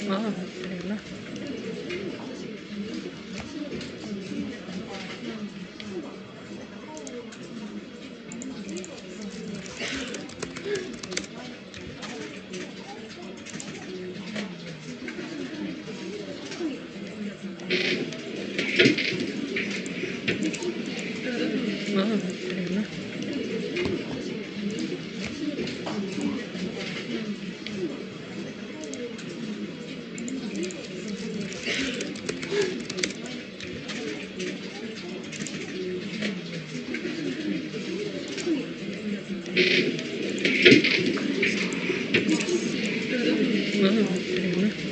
그랬나? 그랬나? 그랬나? 그랬나? 그랬나? 그랬나?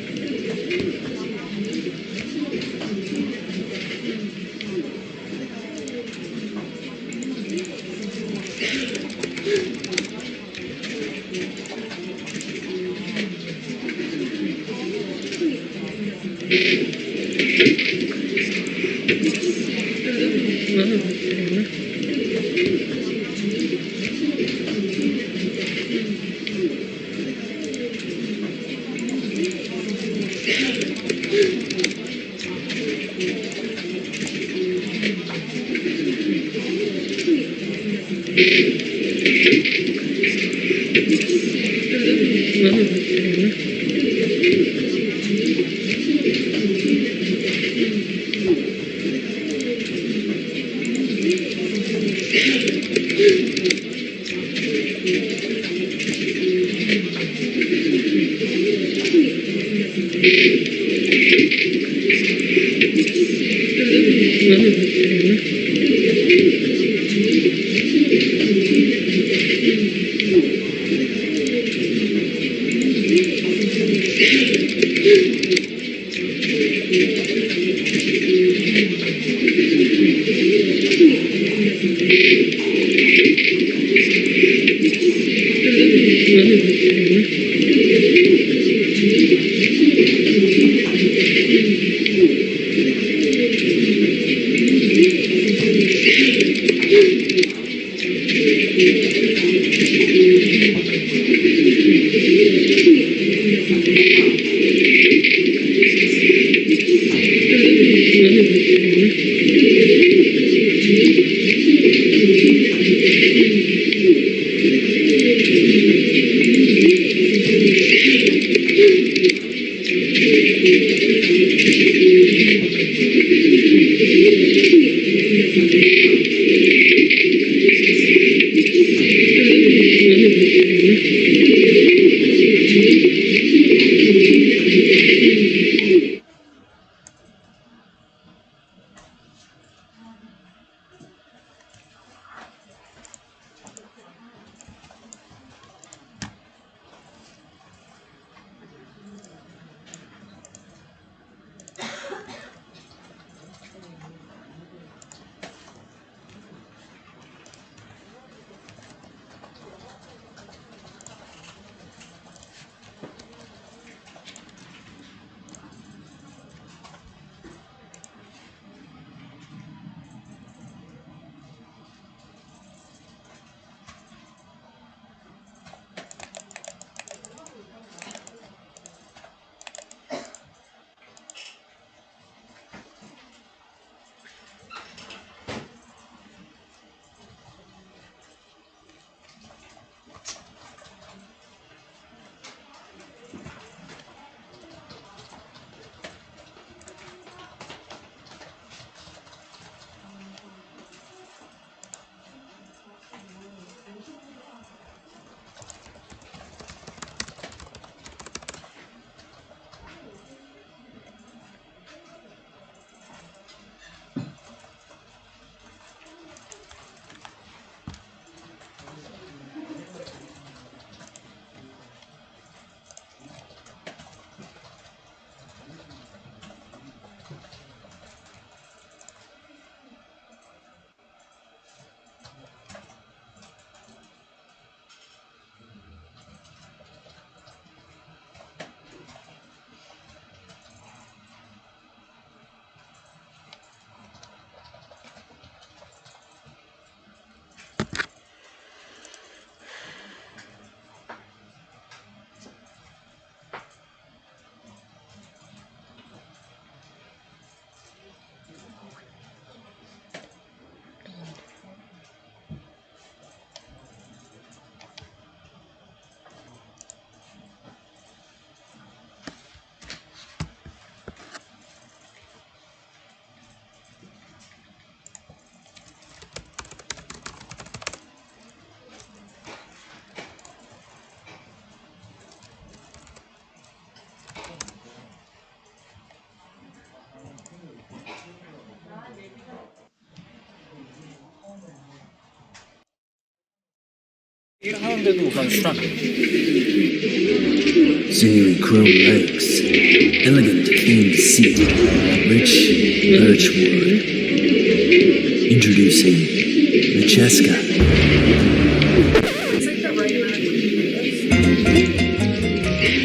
하는데도 우선 수락. Sinewy chrome legs, elegant cane seat, rich birch wood. Introducing the Cheska.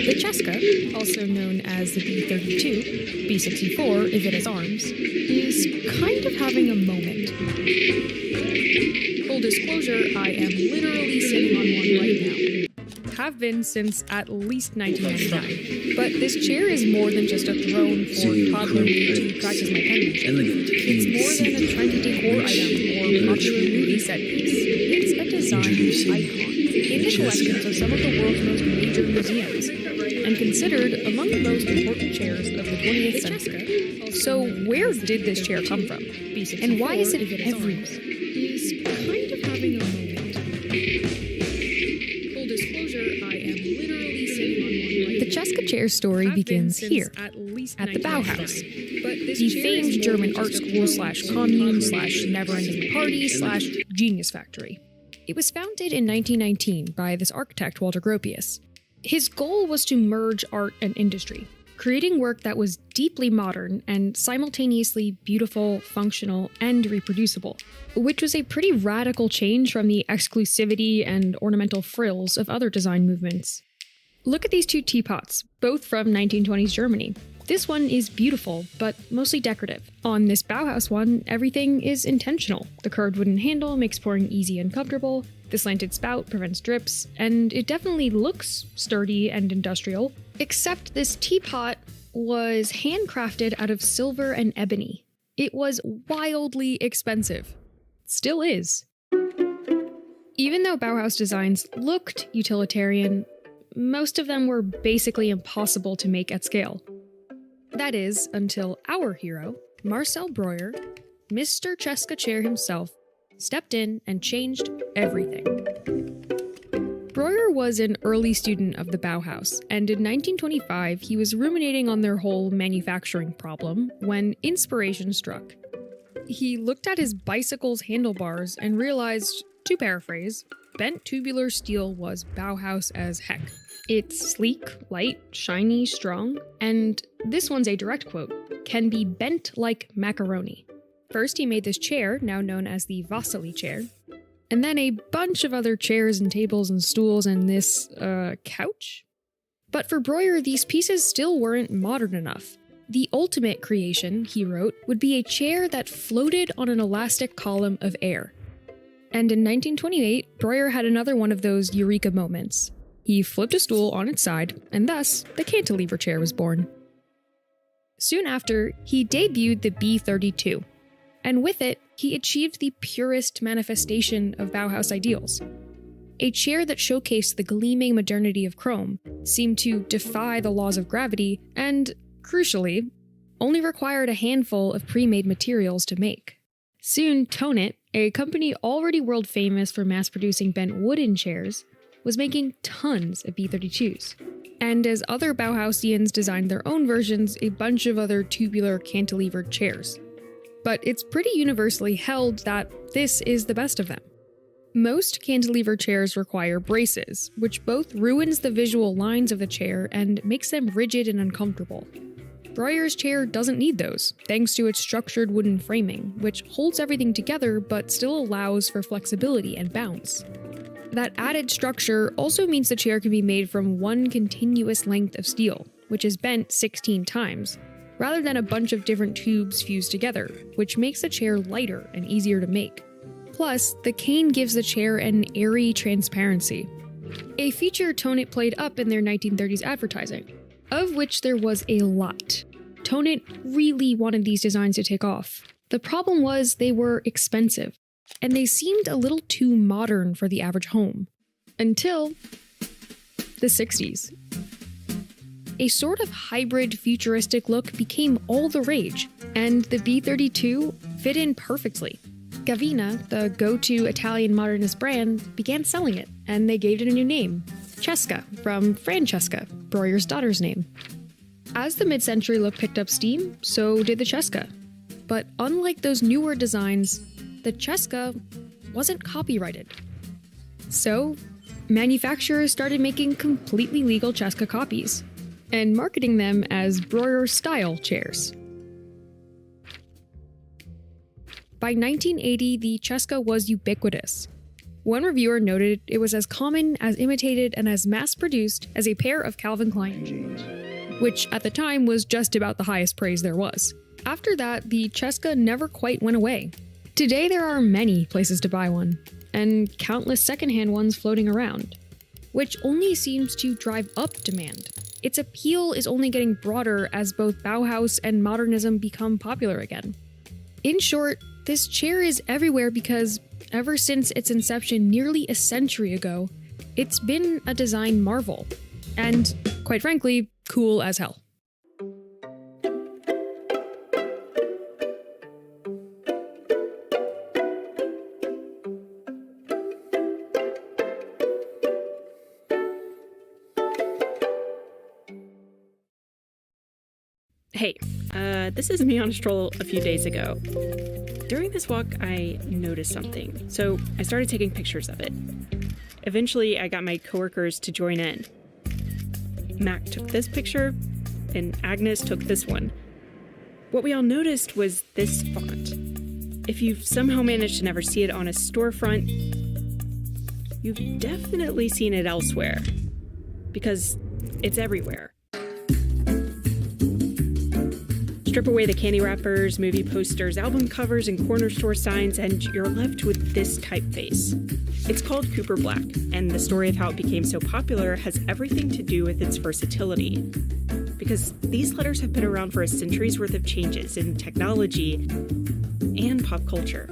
The Cheska, also known as the B-32, B-64 if it has arms, is kind of having a moment. Full disclosure, I am literally sitting on one right now. Have been since at least 1999. But this chair is more than just a throne for toddler me to practice my penmanship. It's more than a trendy decor item or popular movie set piece. It's a design icon in the collections of some of the world's most major museums, and considered among the most important chairs of the 20th century. So where did this chair come from? And why is it everywhere? Is kind of having a moment. Full disclosure, I am literally sitting on one right. The Cheska chair story begins here, at the Bauhaus, the famed German art school / commune / never-ending party / genius factory. It was founded in 1919 by this architect Walter Gropius. His goal was to merge art and industry, creating work that was deeply modern and simultaneously beautiful, functional, and reproducible, which was a pretty radical change from the exclusivity and ornamental frills of other design movements. Look at these two teapots, both from 1920s Germany. This one is beautiful, but mostly decorative. On this Bauhaus one, everything is intentional. The curved wooden handle makes pouring easy and comfortable, the slanted spout prevents drips, and it definitely looks sturdy and industrial, except this teapot was handcrafted out of silver and ebony. It was wildly expensive. Still is. Even though Bauhaus designs looked utilitarian, most of them were basically impossible to make at scale. That is, until our hero, Marcel Breuer, Mr. Cheska Chair himself, stepped in and changed everything. Breuer was an early student of the Bauhaus, and in 1925 he was ruminating on their whole manufacturing problem when inspiration struck. He looked at his bicycle's handlebars and realized, to paraphrase, bent tubular steel was Bauhaus as heck. It's sleek, light, shiny, strong, and this one's a direct quote, can be bent like macaroni. First, he made this chair, now known as the Vasily chair, and then a bunch of other chairs and tables and stools and this, couch? But for Breuer, these pieces still weren't modern enough. The ultimate creation, he wrote, would be a chair that floated on an elastic column of air. And in 1928, Breuer had another one of those eureka moments. He flipped a stool on its side, and thus, the cantilever chair was born. Soon after, he debuted the B-32, and with it, he achieved the purest manifestation of Bauhaus ideals. A chair that showcased the gleaming modernity of chrome, seemed to defy the laws of gravity, and, crucially, only required a handful of pre-made materials to make. Soon, Tonit, a company already world famous for mass-producing bent wooden chairs, was making tons of B-32s. And as other Bauhausians designed their own versions, a bunch of other tubular cantilevered chairs. But it's pretty universally held that this is the best of them. Most cantilever chairs require braces, which both ruins the visual lines of the chair and makes them rigid and uncomfortable. Breuer's chair doesn't need those, thanks to its structured wooden framing, which holds everything together but still allows for flexibility and bounce. That added structure also means the chair can be made from one continuous length of steel, which is bent 16 times, rather than a bunch of different tubes fused together, which makes the chair lighter and easier to make. Plus, the cane gives the chair an airy transparency, a feature Tonit played up in their 1930s advertising, of which there was a lot. Tonit really wanted these designs to take off. The problem was they were expensive, and they seemed a little too modern for the average home. Until the 60s. A sort of hybrid futuristic look became all the rage, and the B-32 fit in perfectly. Gavina, the go-to Italian modernist brand, began selling it, and they gave it a new name, Cheska, from Francesca, Breuer's daughter's name. As the mid-century look picked up steam, so did the Cheska. But unlike those newer designs, the Cheska wasn't copyrighted. So, manufacturers started making completely legal Cesca copies and marketing them as Breuer-style chairs. By 1980, the Cesca was ubiquitous. One reviewer noted it was as common, as imitated, and as mass-produced as a pair of Calvin Klein jeans, which at the time was just about the highest praise there was. After that, the Cesca never quite went away. Today there are many places to buy one, and countless secondhand ones floating around, which only seems to drive up demand. Its appeal is only getting broader as both Bauhaus and modernism become popular again. In short, this chair is everywhere because, ever since its inception nearly a century ago, it's been a design marvel. And, quite frankly, cool as hell. Hey, this is me on a stroll a few days ago. During this walk, I noticed something, so I started taking pictures of it. Eventually, I got my coworkers to join in. Mac took this picture, and Agnes took this one. What we all noticed was this font. If you've somehow managed to never see it on a storefront, you've definitely seen it elsewhere, because it's everywhere. Strip away the candy wrappers, movie posters, album covers, and corner store signs, and you're left with this typeface. It's called Cooper Black, and the story of how it became so popular has everything to do with its versatility. Because these letters have been around for a century's worth of changes in technology and pop culture.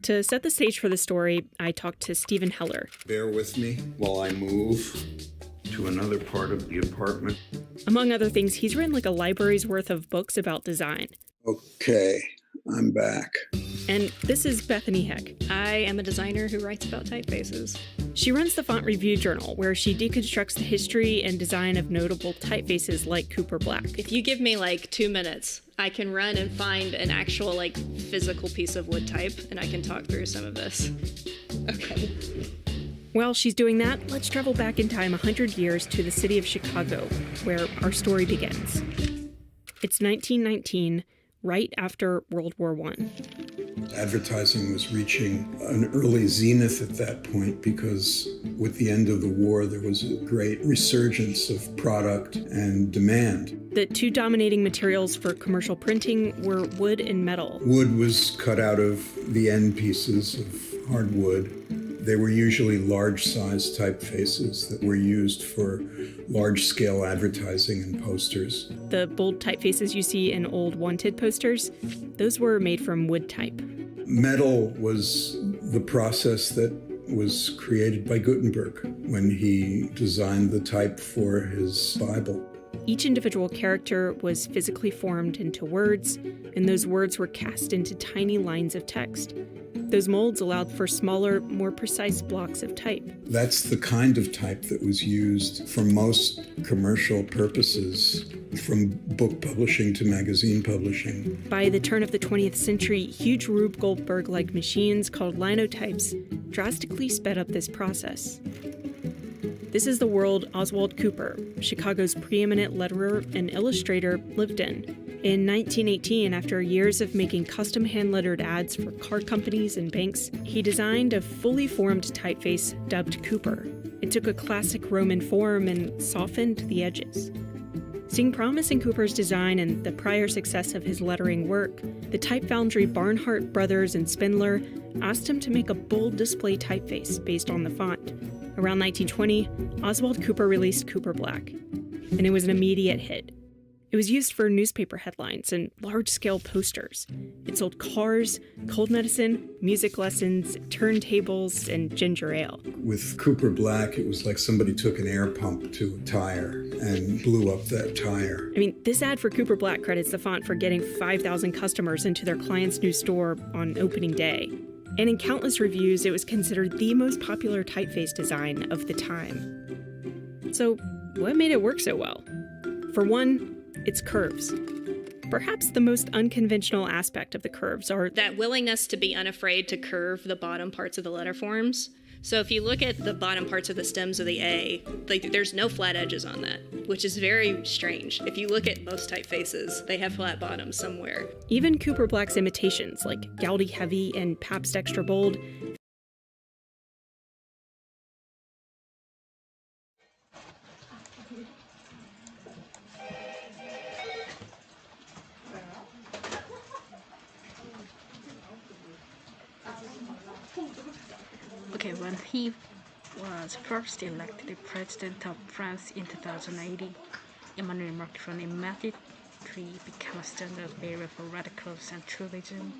To set the stage for the story, I talked to Stephen Heller. Bear with me while I move to another part of the apartment. Among other things, he's written like a library's worth of books about design. Okay, I'm back. And this is Bethany Heck. I am a designer who writes about typefaces. She runs the Font Review Journal, where she deconstructs the history and design of notable typefaces like Cooper Black. If you give me like 2 minutes, I can run and find an actual like physical piece of wood type, and I can talk through some of this. Okay. While she's doing that, let's travel back in time 100 years to the city of Chicago, where our story begins. It's 1919, right after World War I. Advertising was reaching an early zenith at that point because with the end of the war, there was a great resurgence of product and demand. The two dominating materials for commercial printing were wood and metal. Wood was cut out of the end pieces of hardwood. They were usually large-sized typefaces that were used for large-scale advertising and posters. The bold typefaces you see in old wanted posters, those were made from wood type. Metal was the process that was created by Gutenberg when he designed the type for his Bible. Each individual character was physically formed into words, and those words were cast into tiny lines of text. Those molds allowed for smaller, more precise blocks of type. That's the kind of type that was used for most commercial purposes, from book publishing to magazine publishing. By the turn of the 20th century, huge Rube Goldberg-like machines called linotypes drastically sped up this process. This is the world Oswald Cooper, Chicago's preeminent letterer and illustrator, lived in. In 1918, after years of making custom hand-lettered ads for car companies and banks, he designed a fully formed typeface dubbed Cooper. It took a classic Roman form and softened the edges. Seeing promise in Cooper's design and the prior success of his lettering work, the type foundry Barnhart Brothers and Spindler asked him to make a bold display typeface based on the font. Around 1920, Oswald Cooper released Cooper Black, and it was an immediate hit. It was used for newspaper headlines and large-scale posters. It sold cars, cold medicine, music lessons, turntables, and ginger ale. With Cooper Black, it was like somebody took an air pump to a tire and blew up that tire. I mean, this ad for Cooper Black credits the font for getting 5,000 customers into their client's new store on opening day. And in countless reviews, it was considered the most popular typeface design of the time. So, what made it work so well? For one, its curves. Perhaps the most unconventional aspect of the curves are That willingness to be unafraid to curve the bottom parts of the letter forms. So if you look at the bottom parts of the stems of the A, like there's no flat edges on that, which is very strange. If you look at most typefaces, they have flat bottoms somewhere. even Cooper Black's imitations like Gaudi Heavy and Pabst Extra Bold. Okay, when he was first elected president of France in 2018, Emmanuel Macron immediately became a standard bearer for radical centralism